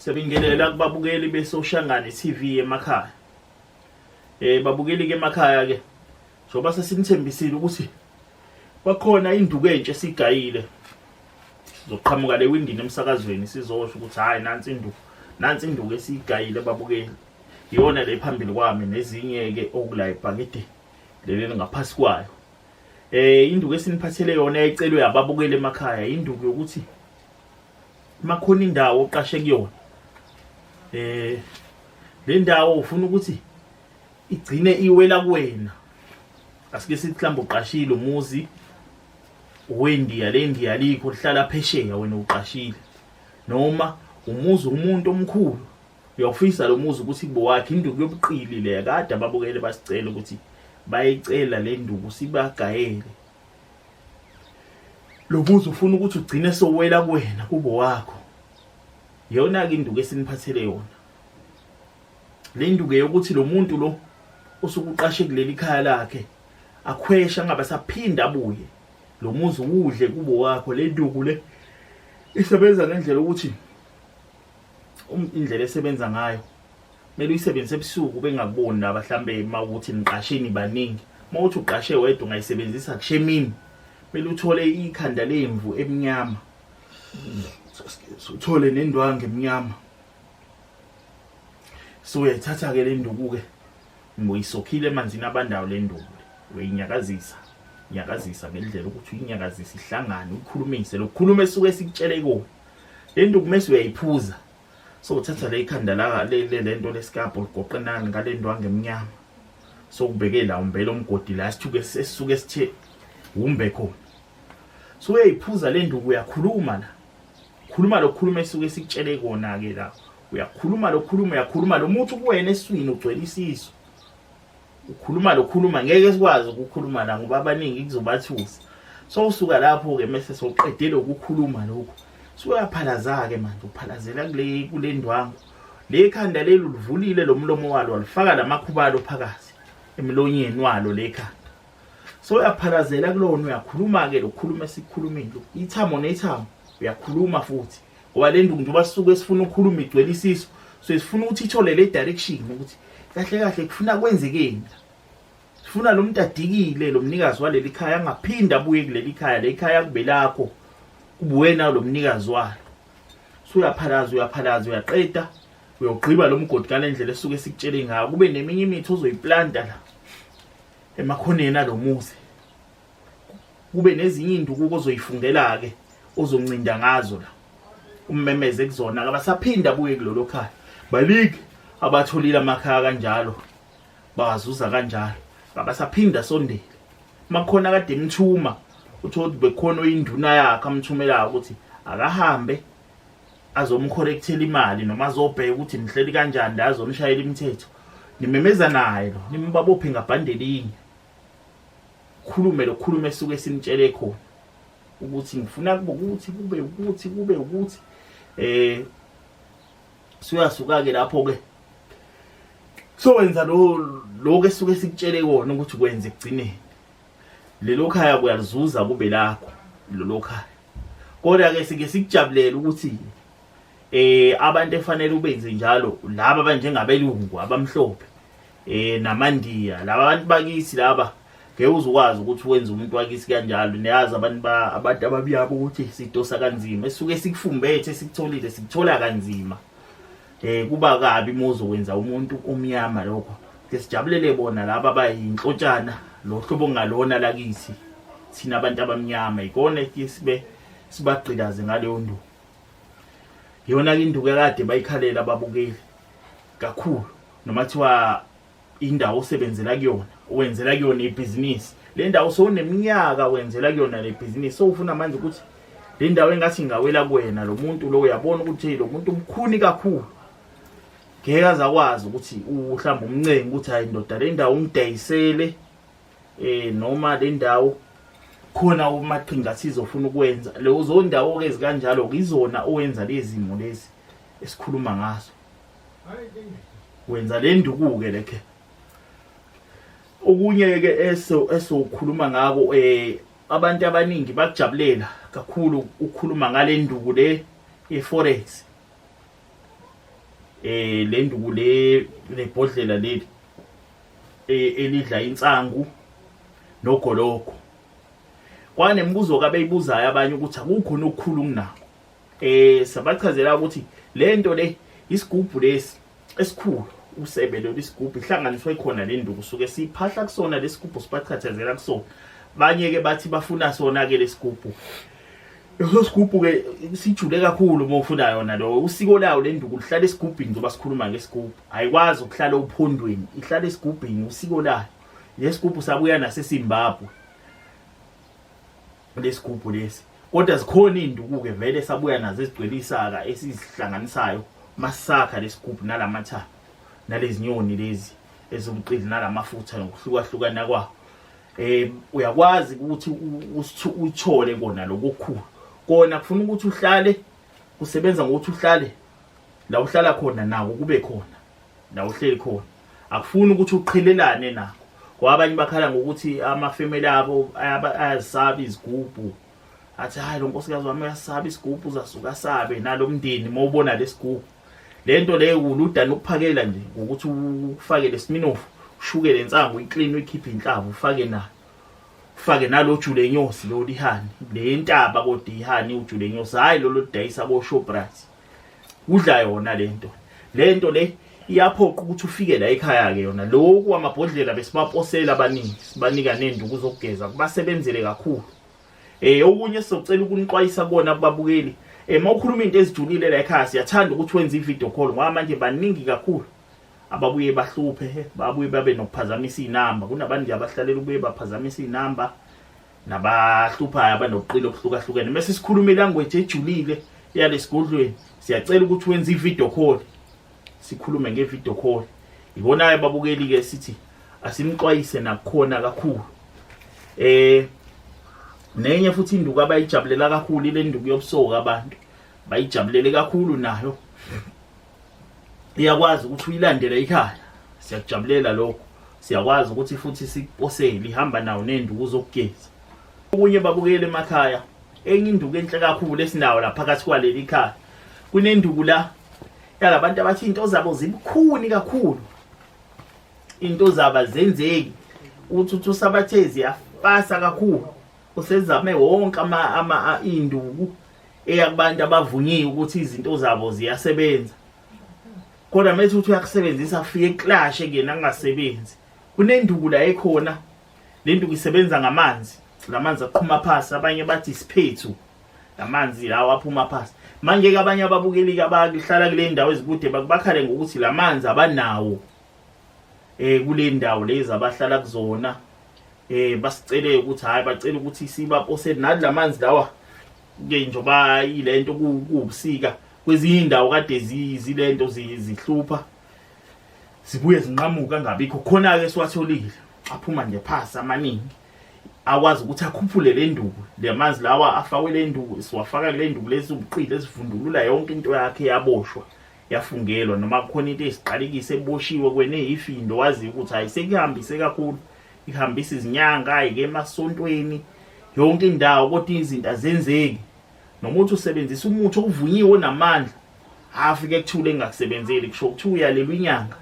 Sebingelela kubabukeli beSoshangane TV emakhaya. Babukeli ke emakhaya ke. Njoba sesinithembisile ukuthi bakhona induku entshe sigayile. Sizoqhamuka lewindini emsakazweni sizosho ukuthi hayi nansi induku esigayile babukeli. Iyona le phambili kwami nezinye ke okula ibhakede leli ngaphasi kwayo. Induku esiniphathele yona eyicelwe ababukeli emakhaya induku yokuthi makhona indawo oqashe kuyona. Le ndawo ufuna ukuthi igcine iwela kuwena. Asike sithi mhlawumbe uqashile umuzi weNdiya leNdiya likho lihlala phesheya wena uqashile. Noma umuzi umuntu omkhulu uyafisa lo muzi ukuthi kubo wakhe induku yobuqili le kade ababukeli basicela ukuthi bayicela le nduku sibagayele. Lo muzi ufuna ukuthi ugcine sowela kuwena kubo wakho. Yona ke induku esiniphathele yona. Le nduku yokuthi lo muntu lo usukuqashe kuleli khaya lakhe akhwesha ngabe saphinda abuye. Lo muzi udle kubo wakho le nduku le isebenza ngendlela ukuthi indlela esebenza ngayo mele uyisebenzise ebusuku bengakuboni laba mhlambe mawuthi niqasheni baningi. Mawuthi uqashe wedwa ungayisebenzisa kushemini mele uthole ikhanda lemvu eminyama. Uthole nendwangu eminyama. So uyathatha ke le nduku ke ngoyisokhile emanzini abandawo le nduku uyinyakazisa ngendlela ukuthi uyinyakazisa ihlangane ukhulumise lokukhuluma esuke sikutshele kona. Le nduku mase uyayiphuza. So uthatha le ikhanda la lento lesikabho ligoqenani ngale ndwangu eminyama. So kubeke la umbele omgodi la sithuke sesisuke sithe umbe khona. So uyayiphuza le nduku uyakhuluma la. Khuluma lokukhuluma esuke sikutshele kona ke la. Uyakhuluma uyakhuluma lo muntu kuwena eswini ugcwele isiso. Ukhuluma ngeke sikwazi ukukhuluma la ngoba abaningi kuzobathusa. So usuka lapho ke mase soqedele ukukhuluma lokho. So uyaphalaza ke manje uphalazela kule ndwangu. Le khanda lelo livulile lo mlomo walo walifaka lamakhubalo phakathi emlonyeni walo le khanda. So uyaphalazela kulona uyakhuluma ke lokukhuluma esikhulumile. Ithamo nethamo uyakhuluma futhi. Ngoba le nduku njengoba sisuke sifuna ukukhuluma igcwele isiso. So sifuna ukuthi ithole le direction ukuthi kahle kufuna kwenzekeni. Sifuna lo muntu adikile lo mnikazi waleli khaya angaphinda abuye kuleli khaya. Le khaya kube lakho kubuwena lo mnikazi walo. So uyaphalaza uyaqeda uyogqiba lo mgodi kanendlela esuke sikutshele ngayo. Kube neminye imithi ozoyiplanta la emakhoneni alo muzi. Kube nezinye induku ozoyifungela ke ozoncinda ngazo la. Ummemeze kuzona abasaphinda abuye kulelo khaya. Baliki abatholile amakhaya kanjalo bazuza kanjalo abasaphinda sondele. Makhona kade emthuma uthothi bekhona oyinduna yakhe amthumela ukuthi akahambe azomcorrectela imali noma azobheka ukuthi nihleli kanjani la azomshayela imithetho. Nimemeza naye lo nimbabophe ngabhandelinye. Khulume esuke simtshele khona ukuthi ngifuna kube ukuthi suyasuka ke lapho ke so wenza lo ke suke sikutshele kona ukuthi kwenze kugcineni. Lelo khaya kuyalizuza kube lakho lelo khaya. Kodwa ke sike sikujabulela ukuthi abantu efanele ubenze njalo laba abanjengabelungu abamhlophe namaNdiya laba abantu bakithi laba ngeke uzukwazi ukuthi wenze umuntu wakithi kanjalo. Niyazi abantu ababiyabo ukuthi sidosa kanzima esuke sikufumbethe sikutholile sikuthola kanzima. Kuba kabi mozo wenza umuntu omnyama lokho. Ke sijabulele bona laba bayinhlotshana lo hlobo ngalona lakithi thina abantu abamnyama ikona ke sibagqilaze ngaleyo nduku. Yona ke induku kade bayikhalela ababukeli kakhulu noma thiwa indawo osebenzela kuyona wenzela kuyona ibhizinisi. Le ndawo sowuneminyaka wenzela kuyona le business. So ufuna manje ukuthi le ndawo engathi ngawela kuwena lo muntu lo uyabona ukuthi lo muntu umkhuni kakhulu. Ngeke azakwazi ukuthi mhlawumbe umncenga ukuthi hayi ndoda le ndawo ungidayisele noma le ndawo khona umaqhinga sizofuna ukwenza. Lezo ndawo ke zikanjalo izona owenza lezi zimo lezi esikhuluma ngazo. Wenza le nduku ke lekhe. Okunye ke esokhuluma ngako abantu abaningi bakujabulela kakhulu ukukhuluma ngale nduku le eForex. le nduku lebhodlela leli elidla insangu nogoloko. Kwanembuzo kabeyibuzayo abanye ukuthi akukho nokukhulu kunakho. Sabachazela ukuthi lento le isigubhu lesi esikhulu, usebe lo isigubhu ihlanganiswe khona le nduku suke siphahla kusona lesigubhu siphathazela kusona. Banye ke bathi bafuna sona ke lesigubhu. Leso sigubhu ke sijule kakhulu uma ufuna yona lo usiko lawo le nduku lihlala esigubhini ngoba sikhuluma ngesigubhu. Ayikwazi ukuhlala uphondweni, ihlala esigubhini usiko layo. Lesigubhu sabuya naseZimbabwe. Lesigubhu lesi kodwa zikhona induku ke vele sabuya nazo ezigcwele isaka esizihlanganisayo masakha lesigubhu nalamatha nalezi nyoni lezi ezobuqili nalamafutha ngokuhlukahlukana kwawo. Uyakwazi ukuthi uthole kona lokukhulu kona kufuna ukuthi uhlale kusebenza ngokuthi uhlale la uhlala khona nawo kube khona la uhleli khona. Akufuni ukuthi uqhelelane nako. Kwabanye bakhala ngokuthi amafamily abo ayazisaba izigubhu. Athi hayi lo nkosikazi wami uyasaba isigubhu uzasuka sabe nalomndeni mawubona lesigubhu. Lento leyo uluda nokuphakela nje ukuthi ufake lesiminofu ushukele insangu iclean uyikhiphe inhlavu ufake na ufake nalo jule nyosi lo lihani le ntaba kodwa ihani ujule nyosi hayi lo dayisa bo Shoprite udla yona lento le iyaphoqa ukuthi ufike la ekhaya ke yona lokhu amabhodlela besibaposela abaningi sibanika nenduku zokugeza kubasebenzele kakhulu. Okunye sizocela ukuniqwayisa kona ababukeli mawukhuluma into ezijulile la ekhaya siyathanda ukuthi wenze ivideo call ngoba manje baningi kakhulu ababuye bahluphe babuye babe nokuphazamisa inamba. Kunabantu nje abahlalela ubuye baphazamisa inamba nabahluphayo abanobuqilo obuhlukahlukene. Bese sikhuluma ilanguage ejulile yalesigodlweni siyacela ukuthi wenze ivideo call sikhulume ngevideo call. Ibona ababukeli ke sithi asimxwayise nakukhona kakhulu. Nenye futhi induku abayijabulela kakhulu ile nduku yobusoka abantu bayijabulele kakhulu nayo. Iyakwazi ukuthi uyilandele ekhaya siyakujabulela lokho. Siyakwazi ukuthi futhi sikuposele ihamba nawo nenduku zokugeza. Okunye babukele emakhaya enye induku enhle kakhulu esinawo la phakathi kwaleli ekhaya kunenduku la yalabantu abathi into zabo zibukhuni kakhulu. Into zaba zenzeki uthi usabathezi yafasa kakhulu. Usezame wonke induku eyabantu abavunyiwe ukuthi izinto zabo ziyasebenza. Kodwa mase uthi uyakusebenzisa afike eclash engena angasebenzi. Kunenduku la ekhona le nduku isebenza ngamanzi. Lamanzi aphuma phansi abanye bathi isiphethu. Lamanzi lawo aphuma phansi. Manje ke abanye ababukeli ke abahlala kule ndawo ezikude bakubakhale ngokuthi lamanzi abanawo kule ndawo lezi abahlala kuzona. Basicele ukuthi hayi bacela ukuthi sibapose nalamanzi lawa ke njoba ilento kubusika kwezinye indawo kade zilento zihlupha zibuye zinqamuka ngabikho khona ke siwatholile aphuma nje phasa amaningi akwazi ukuthi akhuphule le nduku lemanzi lawa afakwe le nduku siwafaka kule nduku lezi ubuqili ezivundulula yonke into yakhe yaboshwa yafungelwa noma kukhona into esiqalekise eboshiwe kwene ifindo wazi ukuthi ayisekihambise kakhulu ihambisa izinyanga ayike emasontweni yonke indawo kodwa izinto azenzeki. Nomuntu usebenzisa umuthi okuvunyiwe namandla afike kuthule engakusebenzeli kusho ukuthi uyalelwa inyanga.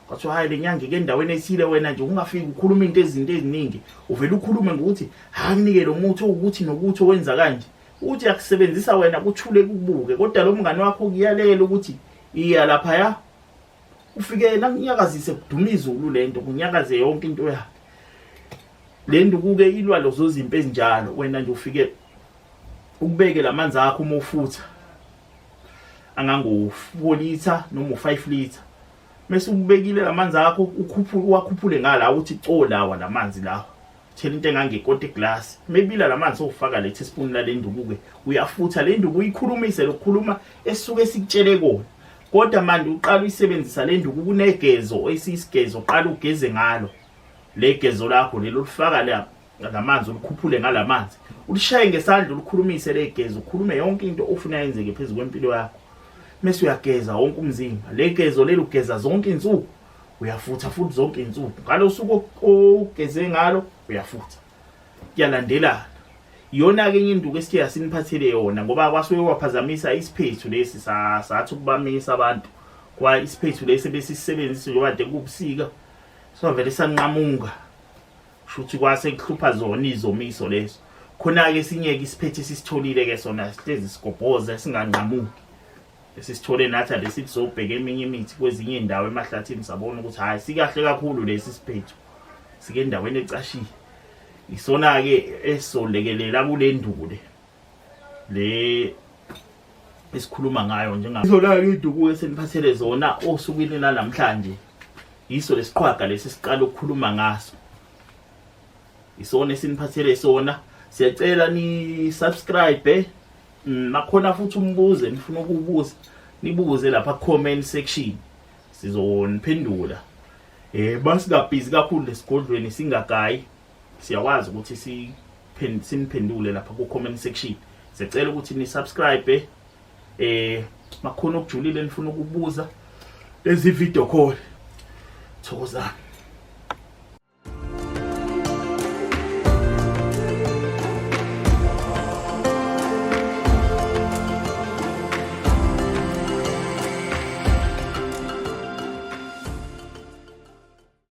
Kwathi hayi le nyanga ke endaweni ethile wena nje ungafiki ukhuluma izinto eziningi uvela ukhulume ngokuthi hakunike lo muthi ukuthi nokuthi owenza kanje uthi yakusebenzisa wena kuthule kubuke kodwa lo mngane wakho kuyalela ukuthi iya lapha ya ufike la kunyakazise kuduma izulu lento kunyakaze yonke into yakhe. Le nduku ke ilwa lozo zimpe ezinjalo wena nje ufike ukubeke lamanzi akho uma ufutha angango 4 liter noma 5 liter mase ubekile lamanzi akho ukhuphule ngala uthi colawa lamanzi lawo thela into engangekoti glass maybe lamanzi ofaka le teaspoon la le nduku ke uyafutha le nduku uyikhulumise lokukhuluma esuke sikutshele kona. Kodwa manje uqala uyisebenzisa le nduku kunegezo esisigezo qala ugeze ngalo legezo lakho lelo lifaka la lamanzi ulikhuphule ngalamanzi ulishaye ngesandla ulikhulumise legezo ukhulume yonke into ofuna yenzeke phezulu kwempilo yakho. Mase uyageza wonke umzimba legezo lelo ugeza zonke insuku uyafutha futhi zonke insuku ngalo usuku ogeze ngalo uyafutha kuyalandelana. Iyona ke induku esithe yasiniphathele yona ngoba kwasuke kwaphazamisa isiphethu lesi sathi ukubamisa abantu kwa isiphethu lesi besisebenzisa njengoba kade kubusika so vele sanqamunga shuthi kwase kuhlupha zona izomiso leso khona ke sinyeke isiphethu sisitholile ke sona sihlezi sigobhoza singanqamuki esisithole nathi lesithi sobheka eminye imithi kwezinye indawo emahlathini sabona ukuthi hayi sikahle kakhulu lesi siphethu sike endaweni ecashile isona ke esolekelela kule ndule le esikhuluma ngayo njengazo izola induku eseniphathele zona osukwini namhlanje iso lesiqhwaga lesi siqala ukukhuluma ngaso isona esiniphathele sona siyacela ni subscribe nakhona futhi umbuze nifuna ukubuza nibuze lapha comment section sizoniphendula basingabhizi kakhulu lesigodlweni singagayi siyakwazi ukuthi siniphendule lapha ku comment section sicela ukuthi ni subscribe makhona okujulile nifuna ukubuza lezi video call thokozani.